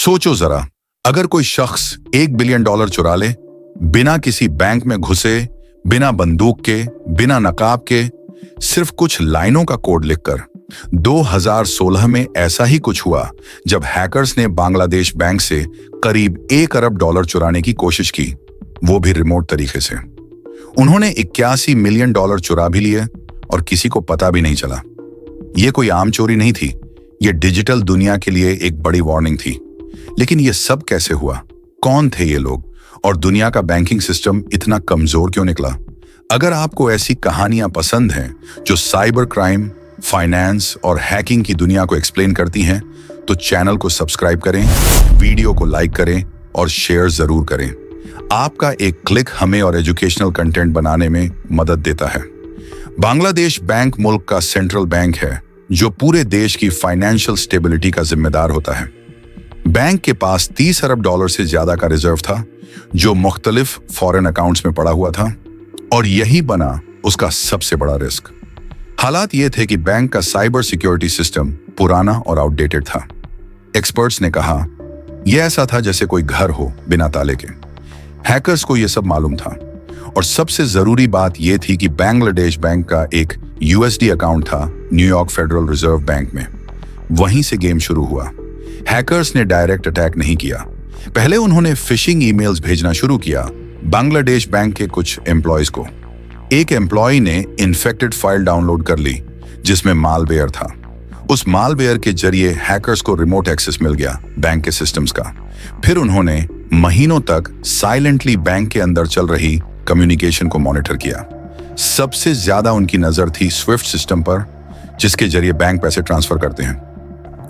सोचो जरा, अगर कोई शख्स $1 बिलियन चुरा ले, बिना किसी बैंक में घुसे, बिना बंदूक के, बिना नकाब के, सिर्फ कुछ लाइनों का कोड लिखकर। 2016 में ऐसा ही कुछ हुआ जब हैकर्स ने बांग्लादेश बैंक से करीब $1 अरब चुराने की कोशिश की, वो भी रिमोट तरीके से। उन्होंने $81 मिलियन चुरा भी लिए और किसी को पता भी नहीं चला। ये कोई आम चोरी नहीं थी, ये डिजिटल दुनिया के लिए एक बड़ी वार्निंग थी। लेकिन ये सब कैसे हुआ? कौन थे ये लोग? और दुनिया का बैंकिंग सिस्टम इतना कमजोर क्यों निकला? अगर आपको ऐसी कहानियां पसंद हैं जो साइबर क्राइम, फाइनेंस और हैकिंग की दुनिया को एक्सप्लेन करती हैं, तो चैनल को सब्सक्राइब करें, वीडियो को लाइक करें और शेयर जरूर करें। आपका एक क्लिक हमें और एजुकेशनल कंटेंट बनाने में मदद देता है। बांग्लादेश बैंक मुल्क का सेंट्रल बैंक है जो पूरे देश की फाइनेंशियल स्टेबिलिटी का जिम्मेदार होता है। बैंक के पास $30 अरब से ज्यादा का रिजर्व था जो मुख्तलिफ फॉरेन अकाउंट्स में पड़ा हुआ था, और यही बना उसका सबसे बड़ा रिस्क। हालात ये थे कि बैंक का साइबर सिक्योरिटी सिस्टम पुराना और आउटडेटेड था। एक्सपर्ट्स ने कहा यह ऐसा था जैसे कोई घर हो बिना ताले के। हैकर्स को यह सब मालूम था, और सबसे जरूरी बात यह थी कि बांग्लादेश बैंक का एक USD अकाउंट था न्यूयॉर्क फेडरल रिजर्व बैंक में। वहीं से गेम शुरू हुआ। हैकर्स ने डायरेक्ट अटैक नहीं किया। पहले उन्होंने फिशिंग ईमेल्स भेजना शुरू किया बांग्लादेश बैंक के कुछ एम्प्लॉयज को। एक एम्प्लॉय ने इन्फेक्टेड फाइल डाउनलोड कर ली जिसमें मालवेयर था। उस मालवेयर के जरिए हैकर्स को रिमोट एक्सेस मिल गया बैंक के सिस्टम्स का। फिर उन्होंने महीनों तक साइलेंटली बैंक के अंदर चल रही कम्युनिकेशन को मॉनिटर किया। सबसे ज्यादा उनकी नजर थी स्विफ्ट सिस्टम पर, जिसके जरिए बैंक पैसे ट्रांसफर करते हैं।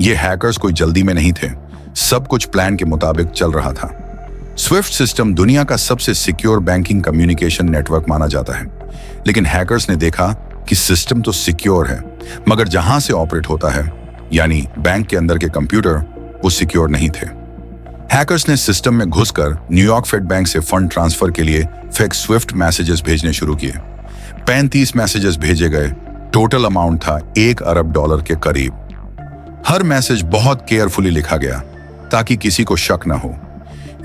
ये हैकर्स कोई जल्दी में नहीं थे, सब कुछ प्लान के मुताबिक चल रहा था। स्विफ्ट सिस्टम दुनिया का सबसे सिक्योर बैंकिंग कम्युनिकेशन नेटवर्क माना जाता है, लेकिन हैकर्स ने देखा कि सिस्टम तो सिक्योर है, मगर जहां से ऑपरेट होता है, यानी बैंक के अंदर के कंप्यूटर, वो सिक्योर नहीं थे। हैकर्स ने सिस्टम में घुसकर न्यूयॉर्क फेड बैंक से फंड ट्रांसफर के लिए फेक स्विफ्ट मैसेजेस भेजने शुरू किए। 35 मैसेजेस भेजे गए। टोटल अमाउंट था $1 अरब के करीब। हर मैसेज बहुत केयरफुली लिखा गया ताकि किसी को शक न हो।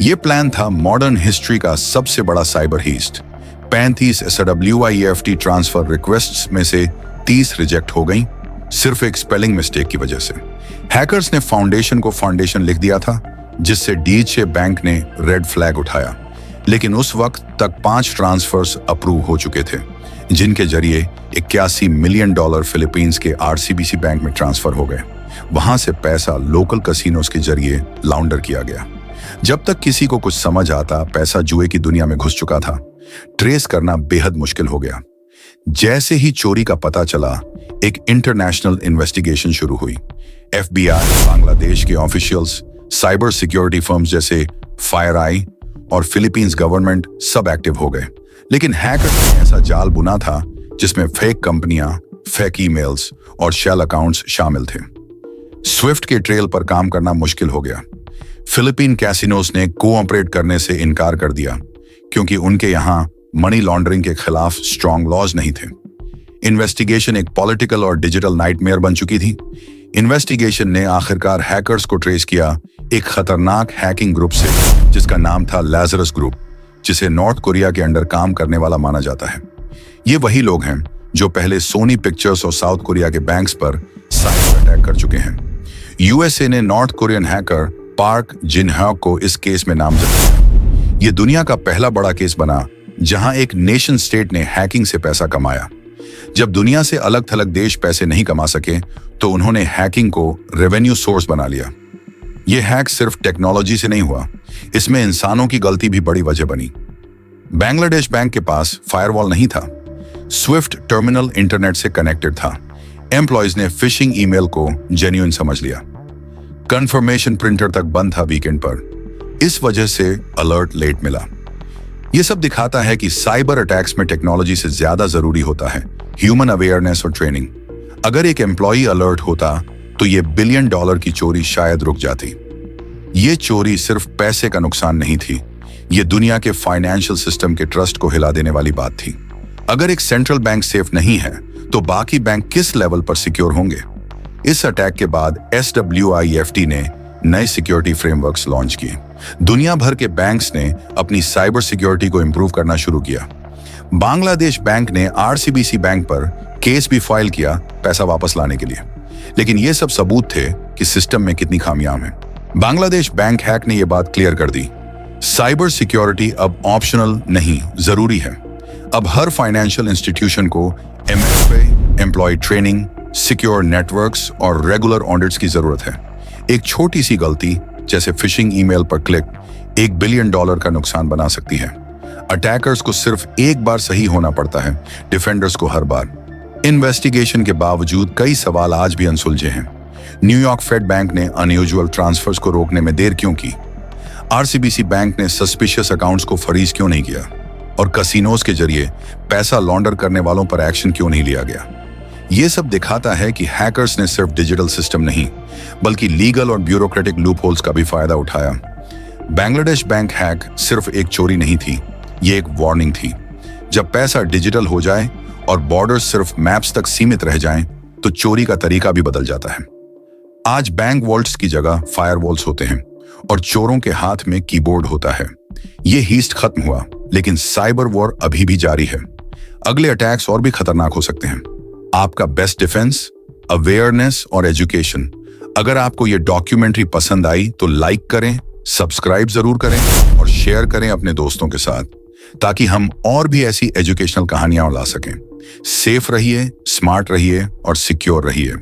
यह प्लान था मॉडर्न हिस्ट्री का सबसे बड़ा cyber heist. 35 SWIFT transfer requests में से 30 रिजेक्ट हो गईं, सिर्फ एक स्पेलिंग मिस्टेक की वजह से। हैकर्स ने फाउंडेशन को फाउंडेशन लिख दिया था, जिससे डीचे बैंक ने रेड फ्लैग उठाया। लेकिन उस वक्त तक 5 ट्रांसफर्स अप्रूव हो चुके थे, जिनके जरिए $81 मिलियन फिलीपींस के RCBC बैंक में ट्रांसफर हो गए। वहां से पैसा लोकल कसिनोज के जरिए लाउंडर किया गया। जब तक किसी को कुछ समझ आता, पैसा जुए की दुनिया में घुस चुका था। ट्रेस करना बेहद मुश्किल हो गया। जैसे ही चोरी का पता चला, एक इंटरनेशनल इन्वेस्टिगेशन शुरू हुई। FBI, बांग्लादेश के ऑफिशियल्स, साइबर सिक्योरिटी फर्म्स जैसे FireEye और फिलीपींस गवर्नमेंट सब एक्टिव हो गए। लेकिन हैकर्स ने ऐसा जाल बुना था जिसमें फेक कंपनियां, फेक ईमेल्स और शेल अकाउंट्स शामिल थे। स्विफ्ट के ट्रेल पर काम करना मुश्किल हो गया। फिलीपीन कैसिनोस ने कोऑपरेट करने से इनकार कर दिया क्योंकि उनके यहां मनी लॉन्ड्रिंग के खिलाफ स्ट्रॉन्ग लॉज नहीं थे। इन्वेस्टिगेशन एक पॉलिटिकल और डिजिटल नाइटमेयर बन चुकी थी। इन्वेस्टिगेशन ने आखिरकार हैकर्स को ट्रेस किया एक खतरनाक हैकिंग ग्रुप से, जिसका नाम था लैजरस ग्रुप, जिसे नॉर्थ कोरिया के अंडर काम करने वाला माना जाता है। ये वही लोग हैं जो पहले सोनी पिक्चर्स और साउथ कोरिया के बैंक्स पर साइबर अटैक कर चुके हैं। USA ने नॉर्थ कोरियन हैकर पार्क जिन ह्योक को इस केस में नामजद किया। ये दुनिया का पहला बड़ा केस बना जहां एक नेशन स्टेट ने हैकिंग से पैसा कमाया। जब दुनिया से अलग थलग देश पैसे नहीं कमा सके, तो उन्होंने हैकिंग को रेवेन्यू सोर्स बना लिया। यह हैक सिर्फ टेक्नोलॉजी से नहीं हुआ, इसमें इंसानों की गलती भी बड़ी वजह बनी। बांग्लादेश बैंक के पास फायरवॉल नहीं था। स्विफ्ट टर्मिनल इंटरनेट से कनेक्टेड था। एम्प्लॉयज ने फिशिंग ईमेल को जेन्युइन समझ लिया। कंफर्मेशन प्रिंटर तक बंद था वीकेंड पर। इस वजह से अलर्ट लेट मिला। यह सब दिखाता है कि साइबर अटैक्स में टेक्नोलॉजी से ज्यादा जरूरी होता है ह्यूमन अवेयरनेस और ट्रेनिंग। अगर एक एम्प्लॉय अलर्ट होता तो ये $1 बिलियन की चोरी शायद रुक जाती। ये चोरी सिर्फ पैसे का नुकसान नहीं थी, ये दुनिया के फाइनेंशियल सिस्टम के ट्रस्ट को हिला देने वाली बात थी। अगर एक सेंट्रल बैंक सेफ नहीं है, तो बाकी बैंक किस लेवल पर सिक्योर होंगे? इस अटैक के बाद SWIFT ने नए सिक्योरिटी फ्रेमवर्क्स लॉन्च किए। दुनिया भर के बैंक्स ने अपनी साइबर सिक्योरिटी को इंप्रूव करना शुरू किया। बांग्लादेश बैंक ने आरसीबीसी बैंक पर केस भी फाइल किया पैसा वापस लाने के लिए। लेकिन ये सब सबूत थे कि सिस्टम में कितनी खामियां हैं। बांग्लादेश बैंक हैक ने यह बात क्लियर कर दी, साइबर सिक्योरिटी अब ऑप्शनल नहीं, जरूरी है। अब हर फाइनेंशियल इंस्टीट्यूशन को MFA, employ training, secure networks और रेगुलर ऑडिट्स की जरूरत है। एक छोटी सी गलती जैसे फिशिंग ईमेल पर क्लिक $1 बिलियन का नुकसान बना सकती है। अटैकर्स को सिर्फ एक बार सही होना पड़ता है, डिफेंडर्स को हर बार। इन्वेस्टिगेशन के बावजूद कई सवाल आज भी अनसुलझे हैं। न्यूयॉर्क फेड बैंक ने अनयूजुअल ट्रांसफर्स को रोकने में देर क्यों की? आरसीबीसी बैंक ने सस्पिशियस अकाउंट्स को फ्रीज क्यों नहीं किया? और कसिनोज के जरिए पैसा लॉन्डर करने वालों पर एक्शन क्यों नहीं लिया गया? ये सब दिखाता है कि हैकर्स ने सिर्फ डिजिटल सिस्टम नहीं, बल्कि लीगल और ब्यूरोक्रेटिक लूपहोल्स का भी फायदा उठाया। बांग्लादेश बैंक हैक सिर्फ एक चोरी नहीं थी, ये एक वार्निंग थी। जब पैसा डिजिटल हो जाए और बॉर्डर्स सिर्फ मैप्स तक सीमित रह जाएं, तो चोरी का तरीका भी बदल जाता है। आज बैंक वॉल्ट्स की जगह फायरवॉल्स होते हैं और चोरों के हाथ में कीबोर्ड होता है। ये हीस्ट खत्म हुआ, लेकिन साइबर वॉर अभी भी जारी है। अगले अटैक्स और भी खतरनाक हो सकते हैं। आपका बेस्ट डिफेंस, अवेयरनेस और एजुकेशन। अगर आपको ये डॉक्यूमेंट्री पसंद आई तो लाइक करें, सब्सक्राइब जरूर करें और शेयर करें अपने दोस्तों के साथ, ताकि हम और भी ऐसी एजुकेशनल कहानियां ला सकें। सेफ रहिए, स्मार्ट रहिए और सिक्योर रहिए।